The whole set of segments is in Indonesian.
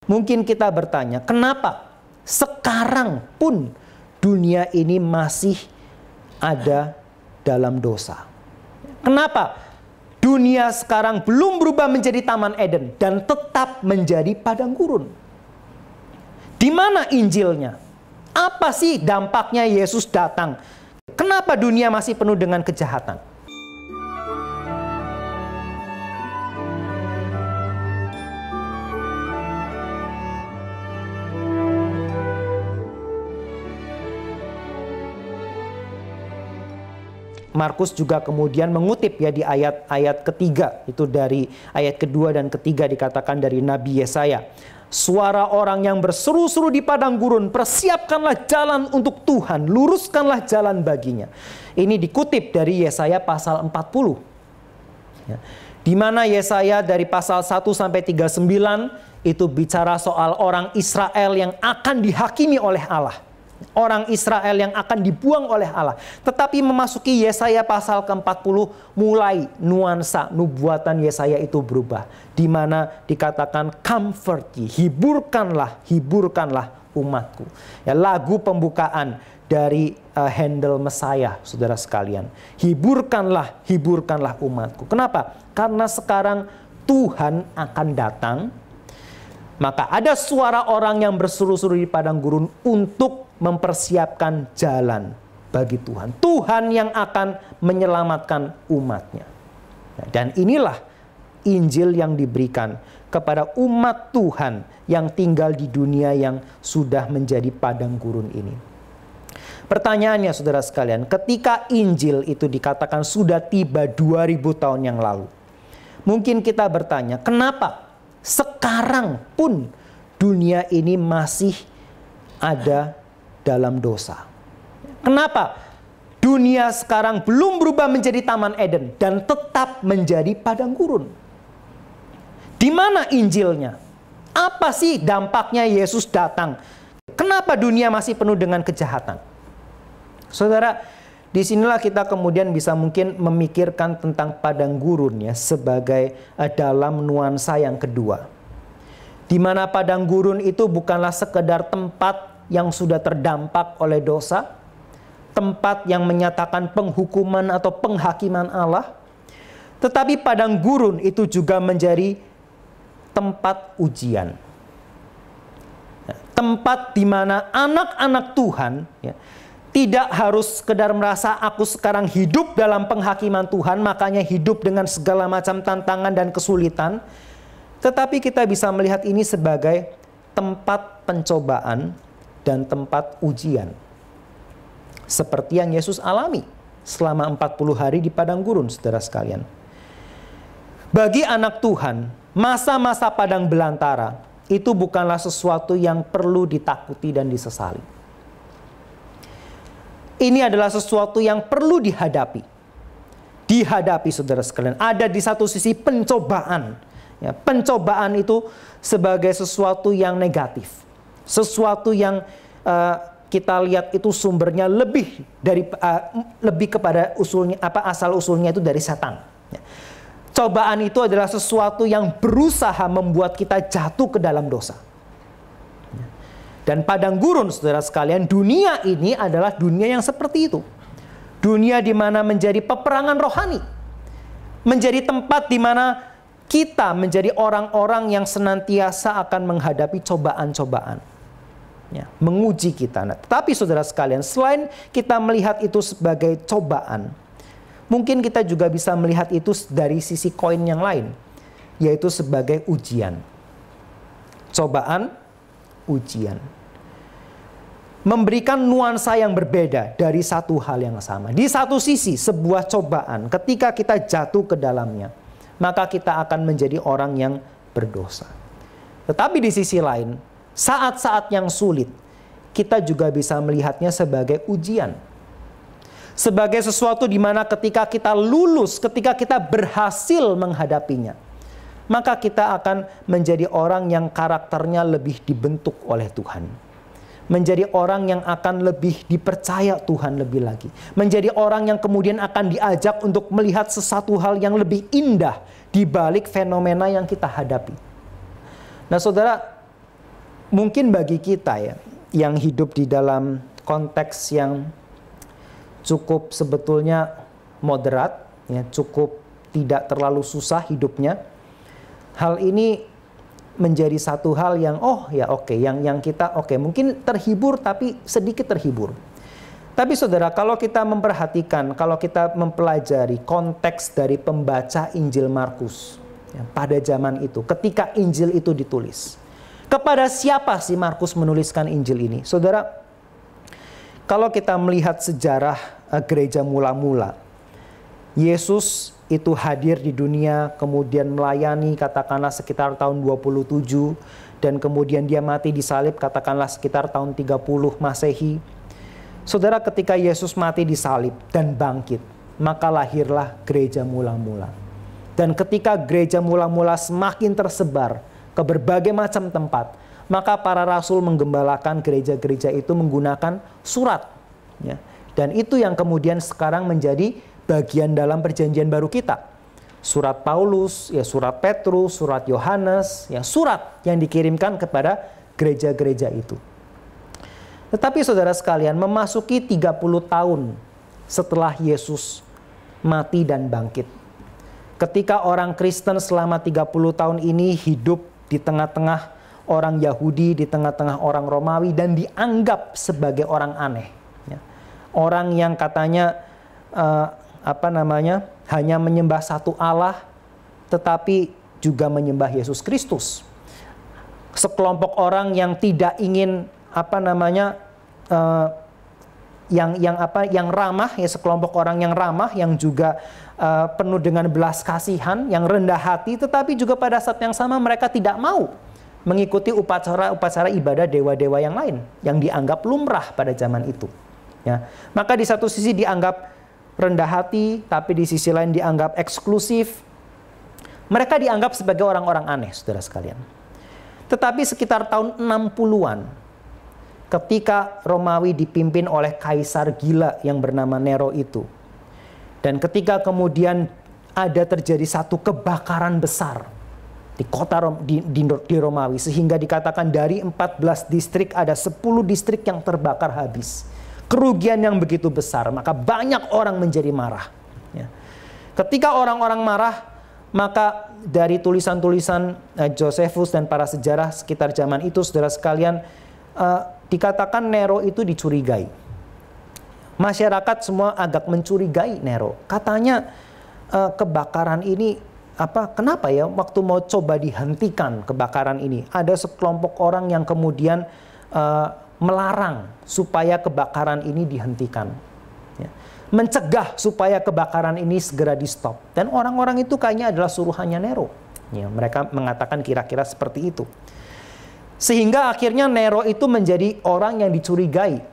Mungkin kita bertanya, kenapa sekarang pun dunia ini masih ada dalam dosa? Kenapa dunia sekarang belum berubah menjadi Taman Eden dan tetap menjadi padang gurun? Di mana Injilnya? Apa sih dampaknya Yesus datang? Kenapa dunia masih penuh dengan kejahatan? Markus juga kemudian mengutip ya di ayat ketiga, itu dari ayat kedua dan ketiga dikatakan dari Nabi Yesaya. Suara orang yang berseru-seru di padang gurun, persiapkanlah jalan untuk Tuhan, luruskanlah jalan baginya. Ini dikutip dari Yesaya pasal 40. Ya. Di mana Yesaya dari pasal 1 sampai 39 itu bicara soal orang Israel yang akan dihakimi oleh Allah. Orang Israel yang akan dibuang oleh Allah. Tetapi memasuki Yesaya pasal ke-40, mulai nuansa nubuatan Yesaya itu berubah. Di mana dikatakan, comfort ye, hiburkanlah umatku. Ya, lagu pembukaan dari Handel Messiah, saudara sekalian. Hiburkanlah umatku. Kenapa? Karena sekarang Tuhan akan datang. Maka ada suara orang yang berseru-seru di padang gurun untuk mempersiapkan jalan bagi Tuhan. Tuhan yang akan menyelamatkan umatnya. Dan inilah Injil yang diberikan kepada umat Tuhan yang tinggal di dunia yang sudah menjadi padang gurun ini. Pertanyaannya saudara sekalian, ketika Injil itu dikatakan sudah tiba 2000 tahun yang lalu, mungkin kita bertanya, kenapa sekarang pun dunia ini masih ada dalam dosa? Kenapa dunia sekarang belum berubah menjadi Taman Eden dan tetap menjadi padang gurun? Di mana Injilnya? Apa sih dampaknya Yesus datang? Kenapa dunia masih penuh dengan kejahatan? Saudara, disinilah kita kemudian bisa mungkin memikirkan tentang padang gurun ya, sebagai dalam nuansa yang kedua. Di mana padang gurun itu bukanlah sekedar tempat yang sudah terdampak oleh dosa, tempat yang menyatakan penghukuman atau penghakiman Allah, tetapi padang gurun itu juga menjadi tempat ujian. Tempat di mana anak-anak Tuhan ya, tidak harus sekedar merasa aku sekarang hidup dalam penghakiman Tuhan, makanya hidup dengan segala macam tantangan dan kesulitan. Tetapi kita bisa melihat ini sebagai tempat pencobaan dan tempat ujian. Seperti yang Yesus alami selama 40 hari di padang gurun, saudara sekalian. Bagi anak Tuhan, masa-masa padang belantara itu bukanlah sesuatu yang perlu ditakuti dan disesali. Ini adalah sesuatu yang perlu dihadapi. Dihadapi saudara sekalian. Ada di satu sisi pencobaan. Ya, pencobaan itu sebagai sesuatu yang negatif. Sesuatu yang kita lihat itu sumbernya lebih kepada usulnya, asal usulnya itu dari setan. Ya. Cobaan itu adalah sesuatu yang berusaha membuat kita jatuh ke dalam dosa. Dan padang gurun, saudara sekalian, dunia ini adalah dunia yang seperti itu. Dunia di mana menjadi peperangan rohani. Menjadi tempat di mana kita menjadi orang-orang yang senantiasa akan menghadapi cobaan-cobaan. Ya, menguji kita. Nah, tetapi saudara sekalian, selain kita melihat itu sebagai cobaan, mungkin kita juga bisa melihat itu dari sisi koin yang lain, yaitu sebagai ujian. Cobaan, ujian. Memberikan nuansa yang berbeda dari satu hal yang sama. Di satu sisi, sebuah cobaan, ketika kita jatuh ke dalamnya, maka kita akan menjadi orang yang berdosa. Tetapi di sisi lain, saat-saat yang sulit, kita juga bisa melihatnya sebagai ujian. Sebagai sesuatu di mana ketika kita lulus, ketika kita berhasil menghadapinya, maka kita akan menjadi orang yang karakternya lebih dibentuk oleh Tuhan. Menjadi orang yang akan lebih dipercaya Tuhan lebih lagi. Menjadi orang yang kemudian akan diajak untuk melihat sesuatu hal yang lebih indah di balik fenomena yang kita hadapi. Nah saudara, mungkin bagi kita ya, yang hidup di dalam konteks yang cukup sebetulnya moderat, ya, cukup tidak terlalu susah hidupnya, hal ini menjadi satu hal yang yang kita mungkin terhibur, tapi sedikit terhibur. Tapi saudara, kalau kita memperhatikan, kalau kita mempelajari konteks dari pembaca Injil Markus ya, pada zaman itu, ketika Injil itu ditulis, kepada siapa sih Markus menuliskan Injil ini? Saudara, kalau kita melihat sejarah gereja mula-mula, Yesus itu hadir di dunia, kemudian melayani katakanlah sekitar tahun 27, dan kemudian dia mati disalib katakanlah sekitar tahun 30 Masehi. Saudara, ketika Yesus mati disalib dan bangkit, maka lahirlah gereja mula-mula. Dan ketika gereja mula-mula semakin tersebar ke berbagai macam tempat, maka para rasul menggembalakan gereja-gereja itu menggunakan surat. Ya. Dan itu yang kemudian sekarang menjadi bagian dalam perjanjian baru kita. Surat Paulus, ya, surat Petrus, surat Yohanes, ya, surat yang dikirimkan kepada gereja-gereja itu. Tetapi saudara sekalian, memasuki 30 tahun setelah Yesus mati dan bangkit, ketika orang Kristen selama 30 tahun ini hidup di tengah-tengah orang Yahudi, di tengah-tengah orang Romawi, dan dianggap sebagai orang aneh. Ya. Orang yang katanya hanya menyembah satu Allah, tetapi juga menyembah Yesus Kristus. Sekelompok orang yang tidak ingin yang ramah, ya, sekelompok orang yang ramah, yang juga penuh dengan belas kasihan, yang rendah hati, tetapi juga pada saat yang sama mereka tidak mau mengikuti upacara ibadah dewa-dewa yang lain yang dianggap lumrah pada zaman itu. Ya. Maka di satu sisi dianggap rendah hati, tapi di sisi lain dianggap eksklusif. Mereka dianggap sebagai orang-orang aneh, saudara sekalian. Tetapi sekitar tahun 60-an, ketika Romawi dipimpin oleh kaisar gila yang bernama Nero itu, dan ketika kemudian ada terjadi satu kebakaran besar di kota di Romawi, sehingga dikatakan dari 14 distrik ada 10 distrik yang terbakar habis. Kerugian yang begitu besar, maka banyak orang menjadi marah. Ya. Ketika orang-orang marah, maka dari tulisan-tulisan Josephus dan para sejarah sekitar zaman itu, saudara sekalian, dikatakan Nero itu dicurigai. Masyarakat semua agak mencurigai Nero. Katanya kebakaran ini kenapa ya waktu mau coba dihentikan kebakaran ini, ada sekelompok orang yang kemudian melarang supaya kebakaran ini dihentikan, ya. Mencegah supaya kebakaran ini segera di stop. Dan orang-orang itu kayaknya adalah suruhannya Nero, ya, mereka mengatakan kira-kira seperti itu. Sehingga akhirnya Nero itu menjadi orang yang dicurigai,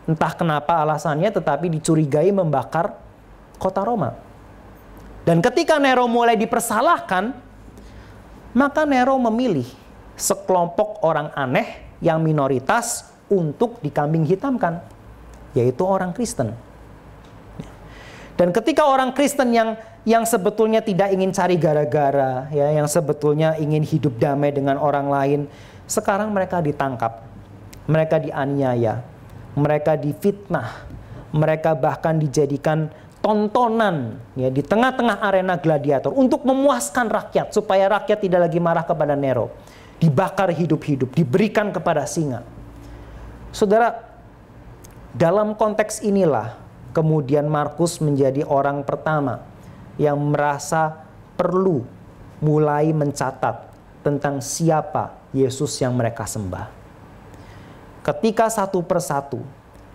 entah kenapa alasannya, tetapi dicurigai membakar kota Roma. Dan ketika Nero mulai dipersalahkan, maka Nero memilih sekelompok orang aneh yang minoritas untuk dikambing hitamkan, yaitu orang Kristen. Dan ketika orang Kristen yang sebetulnya tidak ingin cari gara-gara, ya, yang sebetulnya ingin hidup damai dengan orang lain, sekarang mereka ditangkap, mereka dianiaya, mereka difitnah, mereka bahkan dijadikan tontonan, ya, di tengah-tengah arena gladiator untuk memuaskan rakyat, supaya rakyat tidak lagi marah kepada Nero. Dibakar hidup-hidup, diberikan kepada singa. Saudara, dalam konteks inilah kemudian Markus menjadi orang pertama yang merasa perlu mulai mencatat tentang siapa Yesus yang mereka sembah. Ketika satu persatu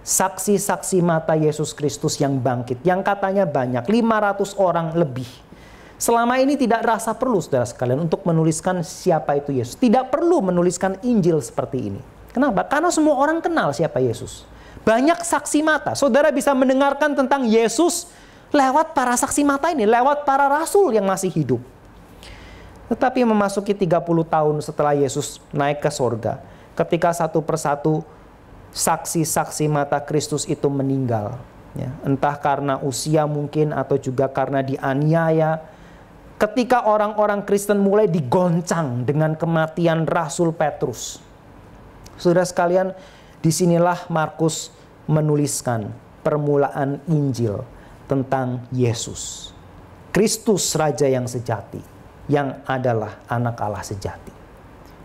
saksi-saksi mata Yesus Kristus yang bangkit, yang katanya banyak, 500 orang lebih, selama ini tidak rasa perlu, saudara sekalian, untuk menuliskan siapa itu Yesus. Tidak perlu menuliskan Injil seperti ini. Kenapa? Karena semua orang kenal siapa Yesus. Banyak saksi mata. Saudara bisa mendengarkan tentang Yesus lewat para saksi mata ini, lewat para rasul yang masih hidup. Tetapi memasuki 30 tahun setelah Yesus naik ke sorga, ketika satu persatu saksi-saksi mata Kristus itu meninggal, ya, entah karena usia mungkin atau juga karena dianiaya. Ketika orang-orang Kristen mulai digoncang dengan kematian Rasul Petrus, Saudara sekalian, disinilah Markus menuliskan permulaan Injil tentang Yesus, Kristus Raja yang sejati, yang adalah anak Allah sejati.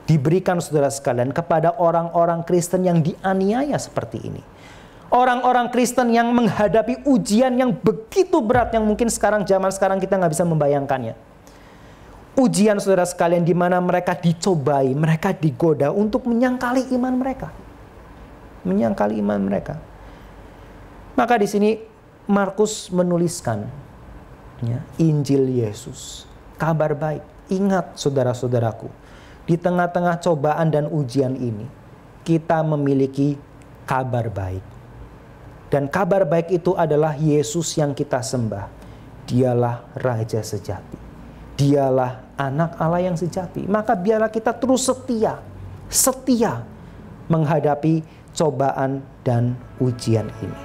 Diberikan saudara sekalian kepada orang-orang Kristen yang dianiaya seperti ini. Orang-orang Kristen yang menghadapi ujian yang begitu berat, yang mungkin zaman sekarang kita nggak bisa membayangkannya. Ujian saudara sekalian di mana mereka dicobai, mereka digoda untuk menyangkali iman mereka. Menyangkali iman mereka. Maka di sini Markus menuliskan ya, Injil Yesus, kabar baik. Ingat saudara-saudaraku, di tengah-tengah cobaan dan ujian ini, kita memiliki kabar baik. Dan kabar baik itu adalah Yesus yang kita sembah. Dialah Raja sejati. Dialah anak Allah yang sejati. Maka biarlah kita terus setia menghadapi cobaan dan ujian ini.